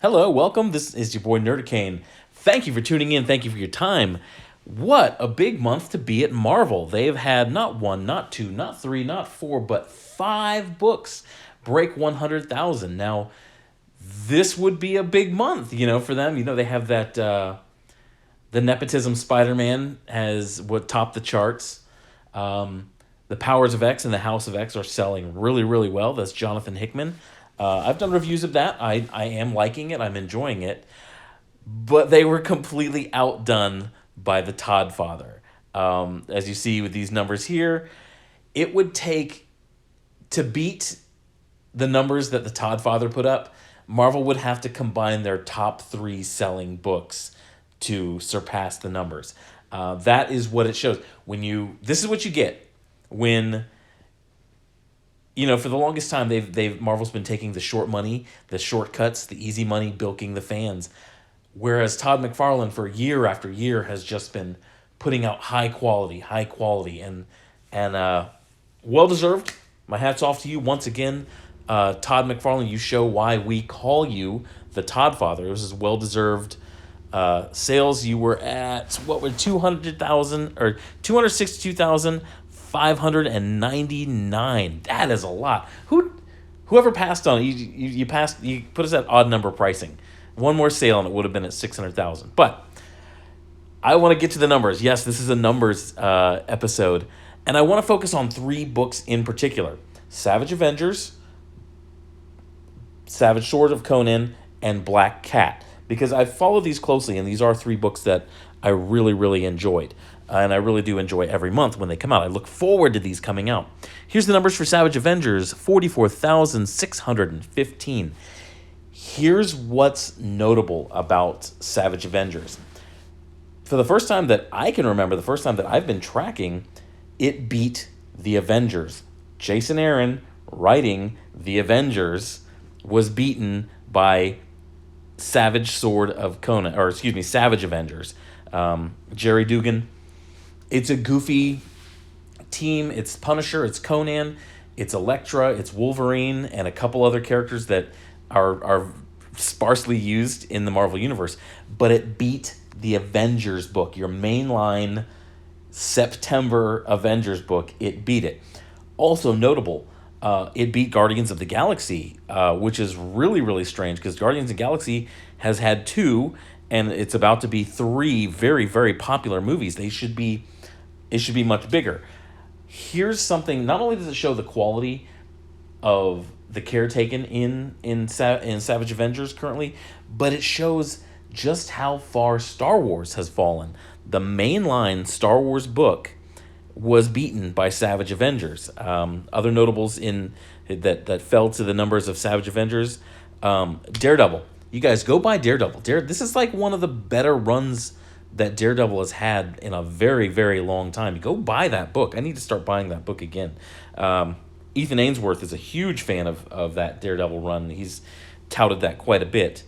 Hello, welcome. This is your boy Nerdicane. Thank you for tuning in. Thank you for your time. What a big month to be at Marvel. They have had not one, not two, not three, not four, but five books break 100,000. Now, this would be a big month, for them. They have that the nepotism Spider-Man has what topped the charts. The Powers of X and the House of X are selling really, really well. That's Jonathan Hickman. I've done reviews of that. I am liking it. I'm enjoying it. But they were completely outdone by the Todd Father. As you see with these numbers here, it would take, to beat the numbers that the Todd Father put up, Marvel would have to combine their top three selling books to surpass the numbers. That is what it shows. This is what you get when, for the longest time, Marvel's been taking the short money, the shortcuts, the easy money, bilking the fans. Whereas Todd McFarlane, for year after year, has just been putting out high quality, and well deserved. My hat's off to you once again, Todd McFarlane. You show why we call you the Todd Father. It was his well deserved sales. You were at 200,000 or 262,599. That is a lot. Whoever passed on it, you passed. You put us at odd number pricing. One more sale and it would have been at 600,000. But I want to get to the numbers. Yes, this is a numbers episode, and I want to focus on three books in particular: Savage Avengers, Savage Sword of Conan, and Black Cat, because I followed these closely, and these are three books that I really, really enjoyed. And I really do enjoy every month when they come out. I look forward to these coming out. Here's the numbers for Savage Avengers: 44,615. Here's what's notable about Savage Avengers. For the first time that I can remember, the first time that I've been tracking, it beat the Avengers. Jason Aaron, writing the Avengers, was beaten by Savage Sword of Conan, Savage Avengers. Jerry Dugan. It's a goofy team. It's Punisher, it's Conan, it's Elektra, it's Wolverine, and a couple other characters that are sparsely used in the Marvel Universe. But it beat the Avengers book, your mainline September Avengers book. It beat it. Also notable, it beat Guardians of the Galaxy, which is really, really strange because Guardians of the Galaxy has had two, and it's about to be three very, very popular movies. It should be much bigger. Here's something. Not only does it show the quality of the care taken in Savage Avengers currently, but it shows just how far Star Wars has fallen. The mainline Star Wars book was beaten by Savage Avengers. Other notables in that fell to the numbers of Savage Avengers: Daredevil. You guys go buy Daredevil. This is like one of the better runs that Daredevil has had in a very, very long time. Go buy that book. I need to start buying that book again. Ethan Ainsworth is a huge fan of that Daredevil run. He's touted that quite a bit.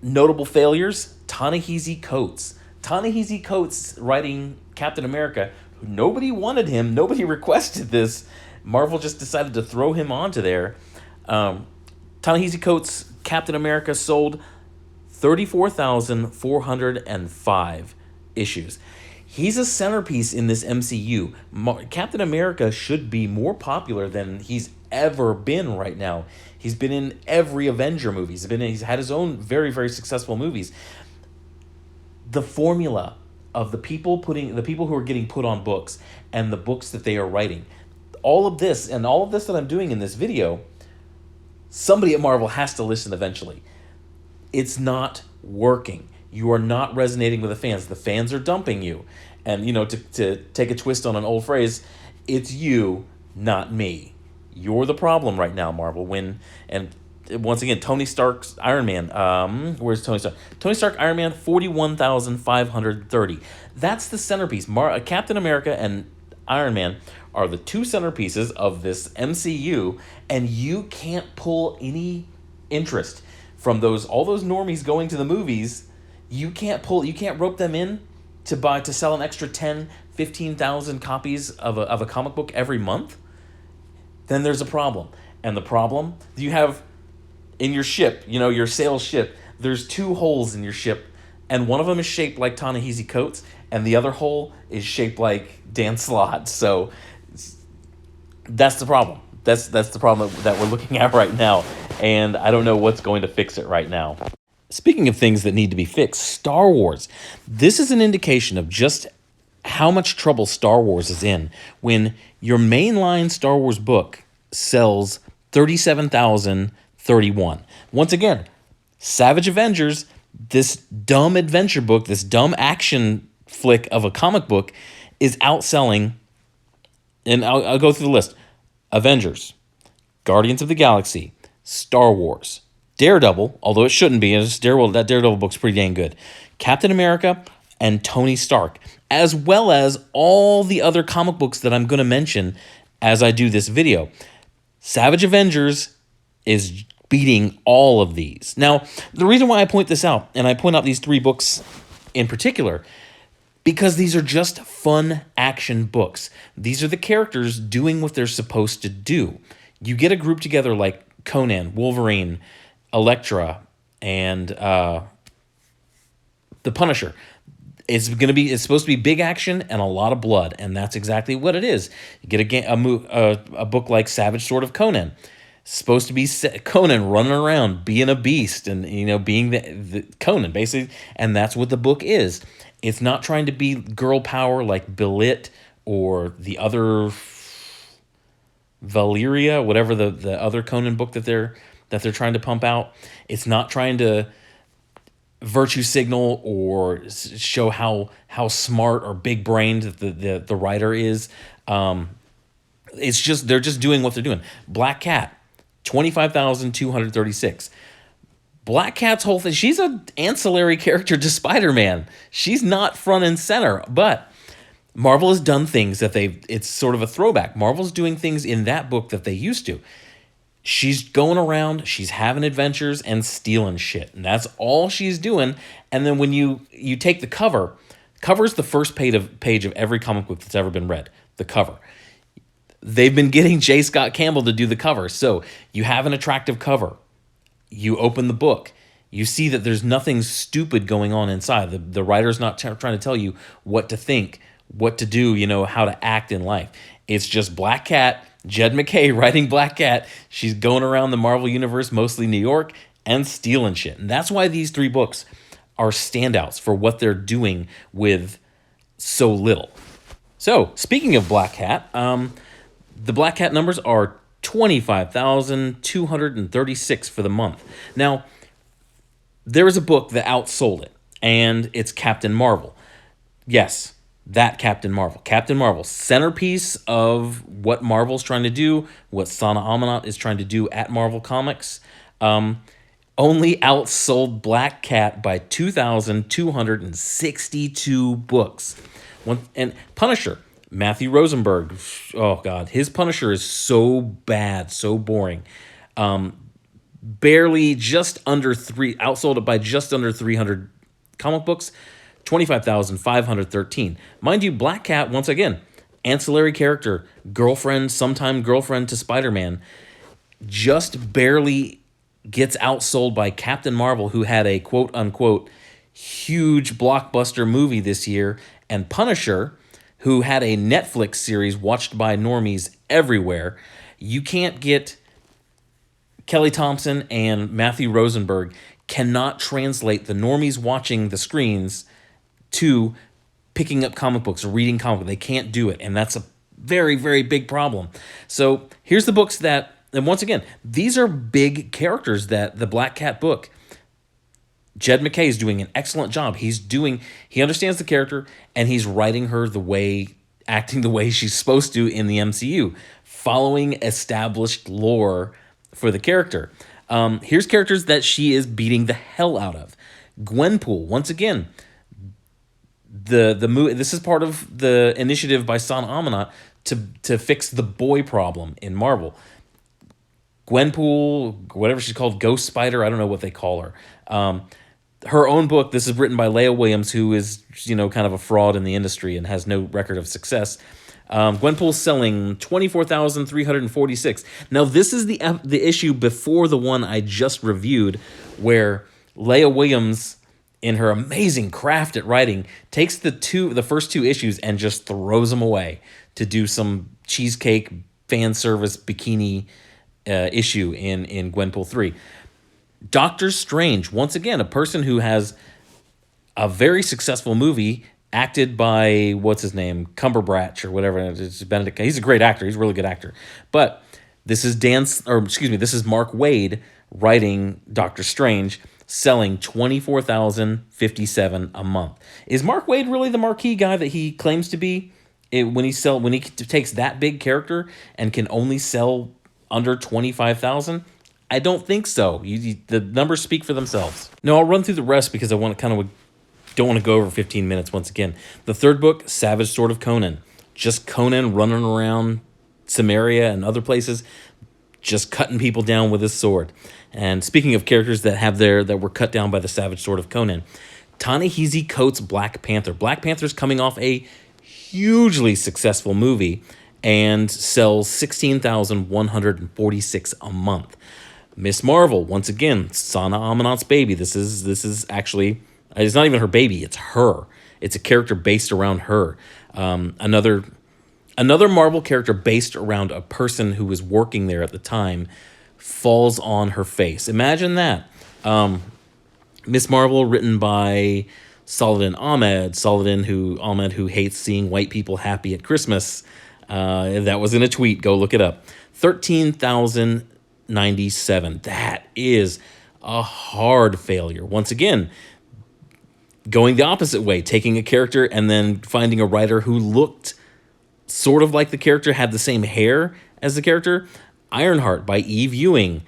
Notable failures: Ta-Nehisi Coates. Ta-Nehisi Coates writing Captain America. Nobody wanted him. Nobody requested this. Marvel just decided to throw him onto there. Ta-Nehisi Coates' Captain America sold 34,405 issues. He's a centerpiece in this MCU. Captain America should be more popular than he's ever been right now. He's been in every Avenger movie. He's had his own very, very successful movies. The formula of the people who are getting put on books and the books that they are writing, all of this that I'm doing in this video, somebody at Marvel has to listen eventually. It's not working. You are not resonating with the fans. The fans are dumping you. And, to take a twist on an old phrase, it's you, not me. You're the problem right now, Marvel. And once again, Tony Stark's Iron Man. Where's Tony Stark? Tony Stark Iron Man, 41,530. That's the centerpiece. Captain America and Iron Man are the two centerpieces of this MCU, and you can't pull any interest from all those normies going to the movies. You can't rope them in to sell an extra 10, 15,000 copies of a comic book every month. Then there's a problem. And the problem, you have in your ship, your sail ship, there's two holes in your ship, and one of them is shaped like Ta-Nehisi Coates, and the other hole is shaped like Dan Slott. So that's the problem. That's the problem that we're looking at right now, and I don't know what's going to fix it right now. Speaking of things that need to be fixed, Star Wars. This is an indication of just how much trouble Star Wars is in when your mainline Star Wars book sells 37,031. Once again, Savage Avengers, this dumb adventure book, this dumb action flick of a comic book, is outselling, and I'll go through the list: Avengers, Guardians of the Galaxy, Star Wars, Daredevil, although it shouldn't be, that Daredevil book's pretty dang good, Captain America, and Tony Stark, as well as all the other comic books that I'm going to mention as I do this video. Savage Avengers is beating all of these. Now, the reason why I point this out, and I point out these three books in particular, because these are just fun action books. These are the characters doing what they're supposed to do. You get a group together like Conan, Wolverine, Elektra, and the Punisher. It's supposed to be big action and a lot of blood, and that's exactly what it is. You get a book like Savage Sword of Conan. It's supposed to be Conan running around, being a beast, and being the Conan basically, and that's what the book is. It's not trying to be girl power like Belit or the other Valyria, whatever the other Conan book that they're trying to pump out. It's not trying to virtue signal or show how smart or big brained the writer is. It's just they're just doing what they're doing. Black Cat, 25,236. Black Cat's whole thing, she's an ancillary character to Spider-Man. She's not front and center, but Marvel has done things that it's sort of a throwback. Marvel's doing things in that book that they used to. She's going around, she's having adventures and stealing shit, and that's all she's doing. And then when you take the cover's the first page of every comic book that's ever been read, the cover. They've been getting J. Scott Campbell to do the cover, so you have an attractive cover. You open the book, you see that there's nothing stupid going on inside. The writer's not trying to tell you what to think, what to do, how to act in life. It's just Black Cat, Jed MacKay writing Black Cat. She's going around the Marvel Universe, mostly New York, and stealing shit. And that's why these three books are standouts for what they're doing with so little. So, speaking of Black Cat, the Black Cat numbers are 25,236 for the month. Now, there is a book that outsold it, and it's Captain Marvel. Yes, that Captain Marvel. Captain Marvel, centerpiece of what Marvel's trying to do, what Sana Amanat is trying to do at Marvel Comics. Only outsold Black Cat by 2,262 books. And Punisher, Matthew Rosenberg, oh God, his Punisher is so bad, so boring. Barely outsold it by just under 300 comic books, 25,513. Mind you, Black Cat, once again, ancillary character, sometime girlfriend to Spider-Man, just barely gets outsold by Captain Marvel, who had a quote-unquote huge blockbuster movie this year, and Punisher, who had a Netflix series watched by normies everywhere. You can't get Kelly Thompson and Matthew Rosenberg cannot translate the normies watching the screens to picking up comic books or reading comic books. They can't do it, and that's a very, very big problem. So here's the books and once again, these are big characters that the Black Cat book, Jed MacKay is doing an excellent job. He understands the character, and he's writing her acting the way she's supposed to in the MCU, following established lore for the character. Here's characters that she is beating the hell out of. Gwenpool, once again, the movie. This is part of the initiative by Sana Amanat to fix the boy problem in Marvel. Gwenpool, whatever she's called, Ghost Spider, I don't know what they call her. Her own book, this is written by Leah Williams, who is, kind of a fraud in the industry and has no record of success. Gwenpool's selling 24,346. Now, this is the issue before the one I just reviewed, where Leah Williams, in her amazing craft at writing, takes the first two issues and just throws them away to do some cheesecake fan service bikini issue in Gwenpool 3. Doctor Strange, once again, a person who has a very successful movie acted by, what's his name, Cumberbatch or whatever. It's Benedict. He's a great actor. He's a really good actor. But this is this is Mark Waid writing Doctor Strange, selling 24,057 a month. Is Mark Waid really the marquee guy that he claims to be? When he takes that big character and can only sell under 25,000? I don't think so. The numbers speak for themselves. No, I'll run through the rest because I don't want to go over 15 minutes once again. The third book, Savage Sword of Conan. Just Conan running around Samaria and other places, just cutting people down with his sword. And speaking of characters that were cut down by the Savage Sword of Conan, Ta-Nehisi Coates' Black Panther. Black Panther's coming off a hugely successful movie and sells 16,146 a month. Miss Marvel, once again, Sana Amanat's baby. This is actually, it's not even her baby, it's her. It's a character based around her. Another Marvel character based around a person who was working there at the time falls on her face. Imagine that. Miss Marvel, written by Saladin Ahmed. Saladin who hates seeing white people happy at Christmas. That was in a tweet. Go look it up. 13,097. That is a hard failure. Once again, going the opposite way, taking a character and then finding a writer who looked sort of like the character, had the same hair as the character. Ironheart by Eve Ewing,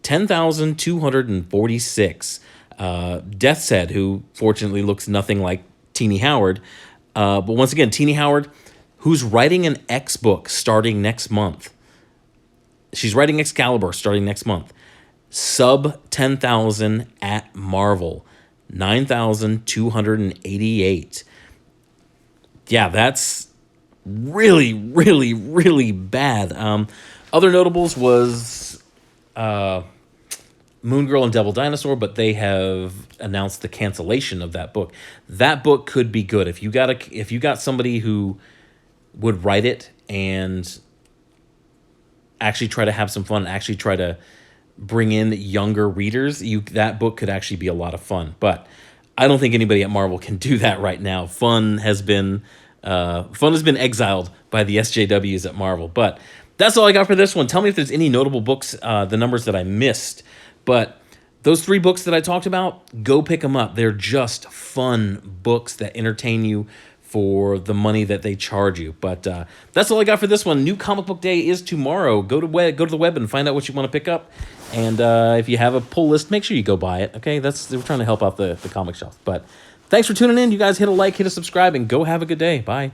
10,246. Death's Head, who fortunately looks nothing like Teenie Howard. But once again, Teenie Howard, who's writing an X book starting next month. She's writing Excalibur starting next month. Sub 10,000 at Marvel. 9,288. Yeah, that's really, really, really bad. Other notables was Moon Girl and Devil Dinosaur, but they have announced the cancellation of that book. That book could be good if you got somebody who would write it and actually try to have some fun, actually try to bring in younger readers. That book could actually be a lot of fun. But I don't think anybody at Marvel can do that right now. Fun has been exiled by the SJWs at Marvel. But that's all I got for this one. Tell me if there's any notable books, the numbers that I missed. But those 3 books that I talked about, go pick them up. They're just fun books that entertain you for the money that they charge you. But that's all I got for this one. New Comic Book Day is tomorrow. Go to the web and find out what you want to pick up. And if you have a pull list, make sure you go buy it. Okay, we're trying to help out the comic shelf. But thanks for tuning in. You guys hit a like, hit a subscribe, and go have a good day. Bye.